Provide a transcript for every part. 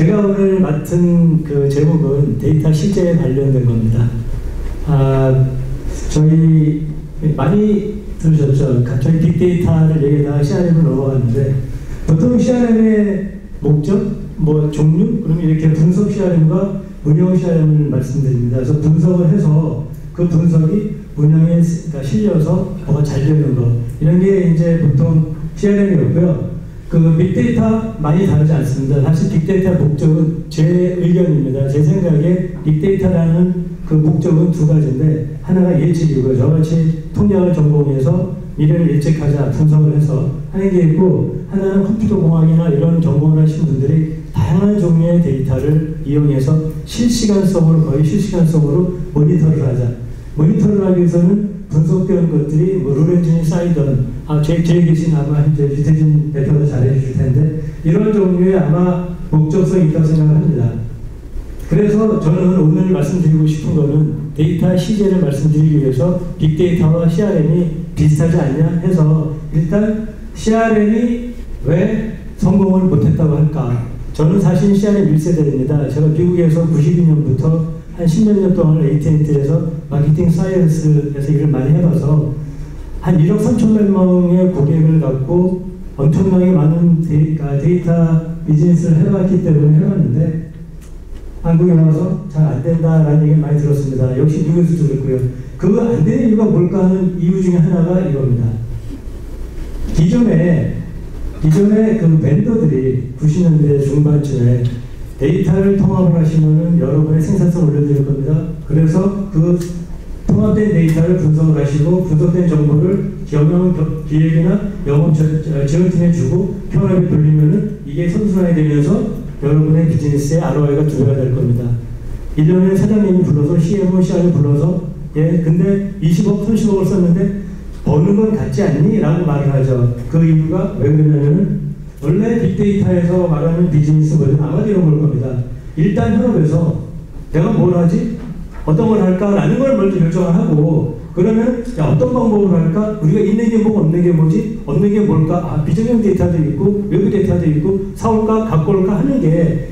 제가 오늘 맡은 그 제목은 데이터 시제에 관련된 겁니다. 저희 많이 들으셨죠? 저희 빅데이터를 얘기하다가 CRM을 넘어갔는데, 보통 CRM의 목적, 종류, 그럼 이렇게 분석 CRM과 운영 CRM을 말씀드립니다. 그래서 분석을 해서 그 분석이 운영에 실려서 뭐가 잘 되는 거, 이런 게 이제 보통 CRM이었고요. 그 빅데이터 많이 다르지 않습니다. 사실 빅데이터 목적은 제 의견입니다. 제 생각에 빅데이터라는 그 목적은 두 가지인데, 하나가 예측이고요. 저같이 통계학을 전공해서 미래를 예측하자, 분석을 해서 하는 게 있고, 하나는 컴퓨터공학이나 이런 전공을 하신 분들이 다양한 종류의 데이터를 이용해서 실시간성으로, 거의 실시간성으로 모니터를 하자. 모니터를 하기 위해서는 분석되는 것들이 룰엔진이 쌓이던, 제 계신 아마 이제 유태진 대표가 잘해주실 텐데, 이런 종류의 아마 목적성이 있다고 생각합니다. 그래서 저는 오늘 말씀드리고 싶은 거는 데이터 시제를 말씀드리기 위해서 빅데이터와 CRM이 비슷하지 않냐 해서, 일단 CRM이 왜 성공을 못했다고 할까? 저는 사실 CRM 1세대입니다. 제가 미국에서 92년부터 한 10몇 년 동안 AT&T에서 마케팅 사이언스에서 일을 많이 해봐서 한 1억 3천만 명의 고객을 갖고 엄청나게 많은 데이터 비즈니스를 해봤기 때문에 해봤는데, 한국에 와서 잘 안 된다라는 얘기를 많이 들었습니다. 역시 미국에서도 그랬고요. 그거 안 되는 이유가 뭘까 하는 이유 중에 하나가 이겁니다. 기존에 그 벤더들이 90년대 중반쯤에 데이터를 통합을 하시면은 여러분의 생산성을 올려드릴 겁니다. 그래서 그 통합된 데이터를 분석을 하시고, 분석된 정보를 기획이나 영업 지원팀에 주고 편하게 돌리면은 이게 선순환이 되면서 여러분의 비즈니스의 ROI가 두 배가 될 겁니다. 1년에 사장님이 불러서 CMO, CR을 불러서, 근데 20억, 30억을 썼는데 버는 건 같지 않니? 라고 말을 하죠. 그 이유가 왜 그러냐면은, 원래 빅데이터에서 말하는 비즈니스 모델은 아마도 이런 걸 겁니다. 일단 현업에서 내가 뭘 하지? 어떤 걸 할까? 라는 걸 먼저 결정을 하고, 그러면 어떤 방법으로 할까? 우리가 있는 게 뭐고 없는 게 뭐지? 없는 게 뭘까? 비정형 데이터도 있고 외부 데이터도 있고 사올까? 갖고 올까? 하는 게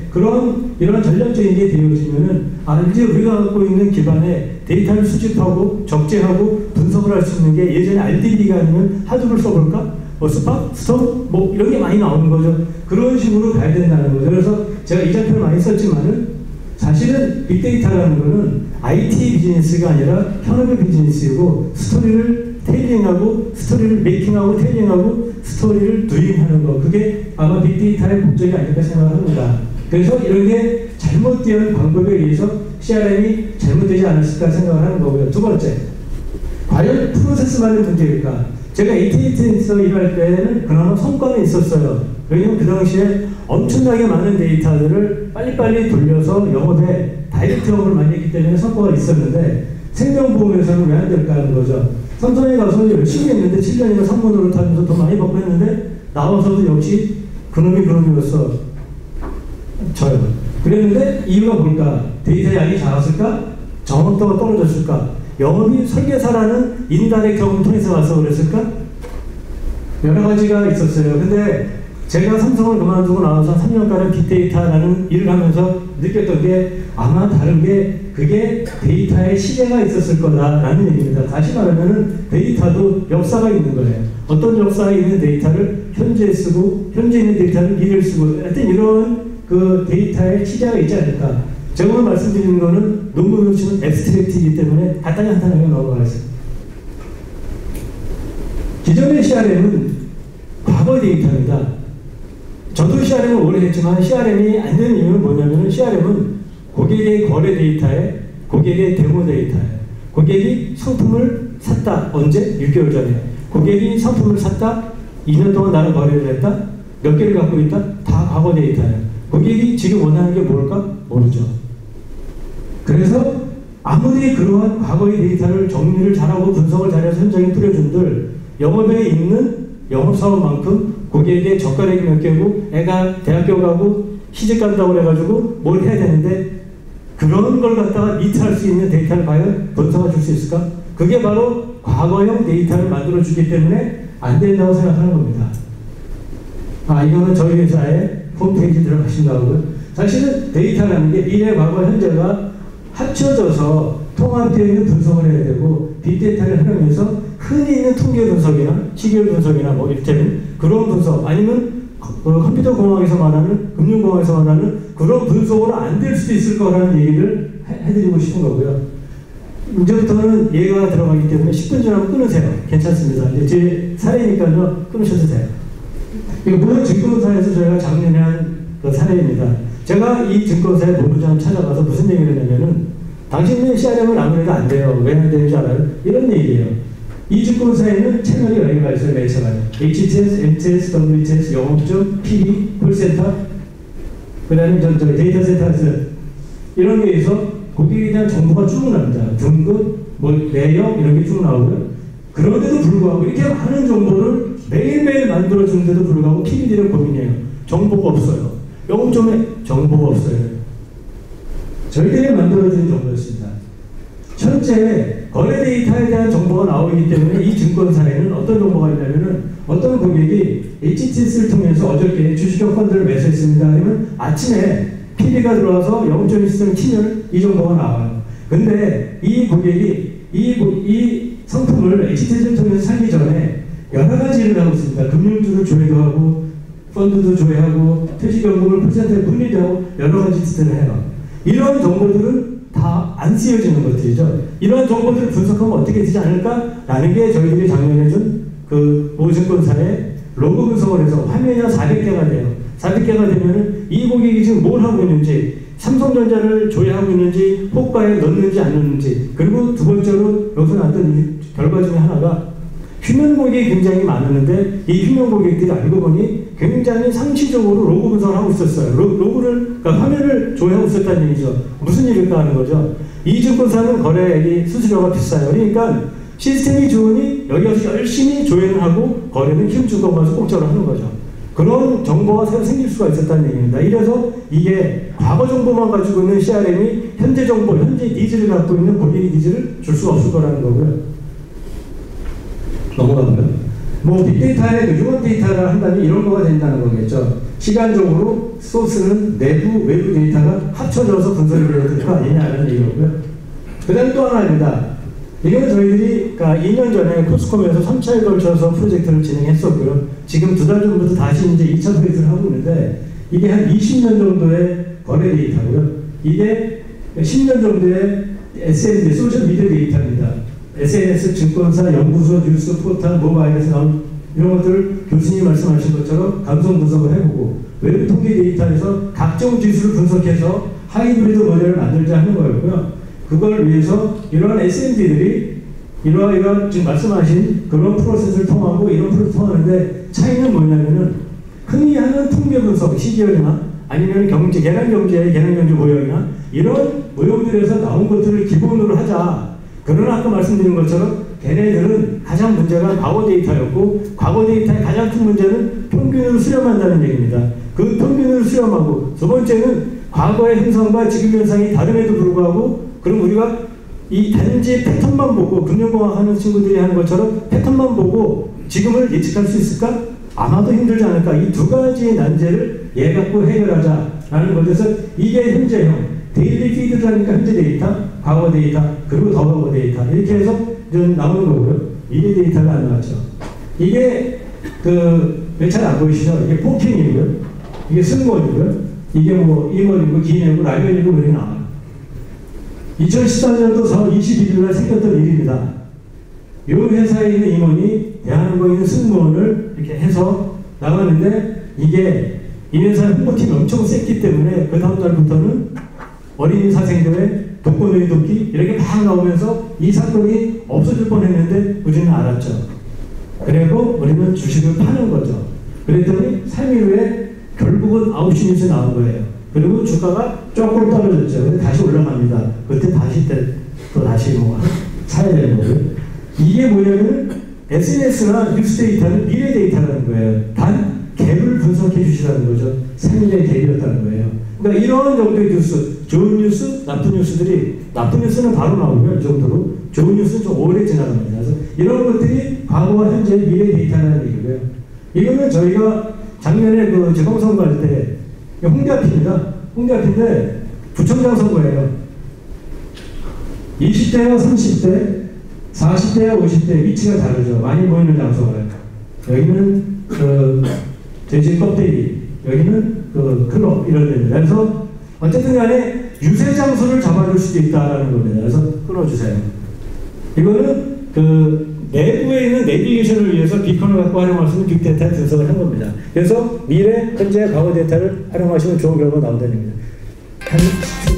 이런 전략적인 게 되어지면은, 이제 우리가 갖고 있는 기반에 데이터를 수집하고 적재하고 분석을 할 수 있는 게, 예전에 RDB가 아니면 하드를 써볼까? 스팟, 스톱, 이런 게 많이 나오는 거죠. 그런 식으로 가야 된다는 거죠. 그래서 제가 이 장표를 많이 썼지만은, 사실은 빅데이터라는 거는 IT 비즈니스가 아니라 현업의 비즈니스이고, 스토리를 테일링하고, 스토리를 메이킹하고, 테일링하고, 스토리를 두잉하는 거, 그게 아마 빅데이터의 목적이 아닐까 생각합니다. 그래서 이런 게 잘못된 방법에 의해서 CRM이 잘못되지 않았을까 생각을 하는 거고요. 두 번째, 과연 프로세스만의 문제일까? 제가 AT&T에서 일할 때는 그나마 성과는 있었어요. 왜냐면 그 당시에 엄청나게 많은 데이터들을 빨리빨리 돌려서 영업에 다이렉트 영업을 많이 했기 때문에 성과가 있었는데, 생명보험에서는 왜 안 될까 하는 거죠. 삼성에 가서 열심히 했는데 7년이나 상무노릇 하면서 돈 많이 받고 했는데, 나와서도 역시 그놈이었어. 저요. 그랬는데 이유가 뭘까? 데이터 양이 작았을까? 정확도가 떨어졌을까? 영업이 설계사라는 인다이렉트 경험을 통해서 와서 그랬을까? 여러 가지가 있었어요. 근데 제가 삼성을 그만두고 나와서 3년간은 빅데이터라는 일을 하면서 느꼈던 게, 아마 다른 게, 그게 데이터의 시대가 있었을 거다라는 얘기입니다. 다시 말하면은 데이터도 역사가 있는 거예요. 어떤 역사가 있는 데이터를 현재 쓰고, 현재 있는 데이터를 미래를 쓰고, 하여튼 이런 그 데이터의 시대가 있지 않을까. 제가 오늘 말씀드리는 거는 논문으로 치면 앱스트랙트이기 때문에 간단하게 넘어가겠습니다. 기존의 CRM은 과거 데이터입니다. 저도 CRM을 오래 했지만 CRM이 안 되는 이유는 뭐냐면은, CRM은 고객의 거래 데이터에, 고객의 데모 데이터에, 고객이 상품을 샀다. 언제? 6개월 전에. 고객이 상품을 샀다. 2년 동안 나랑 거래를 했다. 몇 개를 갖고 있다. 다 과거 데이터예요. 고객이 지금 원하는 게 뭘까? 모르죠. 그래서 아무리 그러한 과거의 데이터를 정리를 잘하고 분석을 잘해서 현장에 뿌려준들, 영업에 있는 영업사원만큼 고객의 젓가락이 몇 개고, 애가 대학교 가고 시집 간다고 해가지고 뭘 해야 되는데, 그런 걸 갖다가 미트할 수 있는 데이터를 과연 분석해 줄 수 있을까? 그게 바로 과거형 데이터를 만들어주기 때문에 안 된다고 생각하는 겁니다. 이거는 저희 회사의 홈페이지 들어가신다고요. 사실은 데이터라는 게 미래, 과거, 현재가 합쳐져서 통합되어 있는 분석을 해야 되고 빅데이터를 활용해서 흔히 있는 통계 분석이나 시계열 분석이나 뭐 이를테면 그런 분석 아니면 컴퓨터 공학에서 말하는 금융공학에서 말하는 그런 분석으로 안 될 수도 있을 거라는 얘기를 해드리고 싶은 거고요. 이제부터는 예가 들어가기 때문에 10분 지나면 끊으세요. 괜찮습니다. 이제 제 사례니까요. 끊으셔도 돼요. 이거 모든 증권사에서 저희가 작년에 한 그 사례입니다. 제가 이 증권사의 본부장을 찾아가서 무슨 얘기를 했냐면은 당신은 CRM을 아무래도 안 돼요. 왜 안 되는지 알아요? 이런 얘기예요. 이 증권사에는 채널이 여러 개가 있어요. 매일 채널. HTS, MTS, WTS, 영업점, PB, 콜센터, 그 다음에 데이터 센터에서 이런 게 있어 고객에 대한 정보가 쭉 나옵니다. 등급, 뭐 내역 이런 게 쭉 나오고요. 그런데도 불구하고 이렇게 많은 정보를 매일매일 만들어주는데도 불구하고 PB들의 고민이에요. 정보가 없어요. 영업점에 정보가 없어요. 저희들이 만들어주는 정보였습니다. 현재 거래 데이터에 대한 정보가 나오기 때문에 이 증권사에는 어떤 정보가 있냐면은 어떤 고객이 HTS를 통해서 어저께 주식형 펀드를 매수했습니다. 아니면 아침에 PB가 들어와서 영업점 시스템을 키면 이 정보가 나와요. 근데 이 고객이 이 상품을 HTS를 통해서 사기 전에 여러 가지 일을 하고 있습니다. 금융주를 조회도 하고 펀드도 조회하고 퇴직연금을 퍼센트에 분리도 하고 여러 가지 짓을 해요. 이런 정보들은 다 안 쓰여지는 것들이죠. 이런 정보들을 분석하면 어떻게 되지 않을까라는 게 저희들이 작년에 준 그 모증권사의 로그 분석을 해서 화면이 400개가 돼요. 400개가 되면은 이 고객이 지금 뭘 하고 있는지, 삼성전자를 조회하고 있는지, 호가에 넣는지 안 넣는지, 그리고 두 번째로 여기서 나왔던 결과 중에 하나가 휴면 고객이 굉장히 많았는데 이 휴면 고객들이 알고 보니 굉장히 상시적으로 로그 분석을 하고 있었어요. 로그를, 그러니까 화면을 조회하고 있었다는 얘기죠. 무슨 일일까 하는 거죠. 이 증권사는 거래액이 수수료가 비싸요. 그러니까 시스템이 좋으니 여기 와서 열심히 조회를 하고 거래는 힘주고 가서 공짜로 하는 거죠. 그런 정보가 새로 생길 수가 있었다는 얘기입니다. 이래서 이게 과거 정보만 가지고 있는 CRM이 현재 정보, 현재 니즈를 갖고 있는 고객의 니즈를 줄 수가 없을 거라는 거고요. 넘어가고요. 뭐 빅데이터에 휴먼 데이터를 한다면 이런 거가 된다는 거겠죠. 시간적으로 소스는 내부, 외부 데이터가 합쳐져서 분석이 되어야 될 거 아니냐는 얘기고요. 그 다음에 또 하나입니다. 이건 저희들이 2년 전에 코스콤에서 3차에 걸쳐서 프로젝트를 진행했었고요. 지금 2달 전부터 다시 이제 2차 프로젝트를 하고 있는데 이게 한 20년 정도의 거래 데이터고요. 이게 10년 정도의 SMD, 소셜 미디어 데이터입니다. SNS, 증권사, 연구소, 뉴스, 포털, 모바일에서 나온 이런 것들을 교수님이 말씀하신 것처럼 감성 분석을 해보고 외부 통계 데이터에서 각종 지수를 분석해서 하이브리드 모델을 만들자 하는 거였고요. 그걸 위해서 이러한 SMD들이 이러한 지금 말씀하신 그런 프로세스를 통하고 이런 프로세스를 통하는데 차이는 뭐냐면은 흔히 하는 통계 분석, 시계열이나 아니면 경제, 계량경제 모형이나 이런 모형들에서 나온 것들을 기본으로 하자. 그러나 아까 말씀드린 것처럼 걔네들은 가장 문제가 과거 데이터였고 과거 데이터의 가장 큰 문제는 평균을 수렴한다는 얘기입니다. 그 평균을 수렴하고 두 번째는 과거의 현상과 지금 현상이 다름에도 불구하고 그럼 우리가 이 단지 패턴만 보고 금융공학 하는 친구들이 하는 것처럼 패턴만 보고 지금을 예측할 수 있을까? 아마도 힘들지 않을까? 이 두 가지의 난제를 얘 갖고 해결하자라는 것에서 이게 현재형 데일리 피드라니까 현재 데이터, 과거 데이터, 그리고 더 과거 데이터 이렇게 해서 나오는 거고요. 미래 데이터가 안 나왔죠. 이게 몇 차례 안 보이시죠? 이게 포킹이고요. 이게 승무원이고요. 이게 뭐 임원이고 기인이고 라면이고 그렇게 나와요. 2014년도 4월 21일 날 생겼던 일입니다. 이 회사에 있는 임원이 대한항공에 있는 승무원을 이렇게 해서 나가는데 이게 이 회사 홍보팀이 엄청 셌기 때문에 그 다음 달부터는 어린이 사생대회, 독거노인 돕기 이렇게 막 나오면서 이 사건이 없어질 뻔했는데 우리는 알았죠. 그리고 우리는 주식을 파는 거죠. 그랬더니 3일 후에 결국은 9시 뉴스에 나온 거예요. 그리고 주가가 조금 떨어졌죠. 근데 다시 올라갑니다. 그때 다시 또 다시 뭐 사야 되는 거고요. 이게 뭐냐면 SNS나 뉴스 데이터는 미래 데이터라는 거예요. 단 갭을 분석해 주시라는 거죠. 3일의 갭이었다는 거예요. 그러니까 이런 정도의 뉴스, 좋은 뉴스, 나쁜 뉴스들이 나쁜 뉴스는 바로 나오고요. 이 정도로 좋은 뉴스는 좀 오래 지나갑니다. 그래서 이런 것들이 과거와 현재 미래 데이터라는 얘기고요. 이거는 저희가 작년에 그 재방송할 때 홍대 앞입니다. 홍대 앞인데 부총장 선거예요. 20대와 30대, 40대와 50대 위치가 다르죠. 많이 모이는 장소가. 여기는 그 돼지 껍데기, 여기는 그 클럽 이런 데입니다. 그래서 어쨌든 간에 유세 장소를 잡아줄 수도 있다라는 겁니다. 그래서 끊어주세요. 이거는 그 내부에 있는 내비게이션을 위해서 비컨을 갖고 활용할 수 있는 빅데이터 분석을 한 겁니다. 그래서 미래, 현재, 과거 데이터를 활용하시면 좋은 결과가 나온다는 겁니다.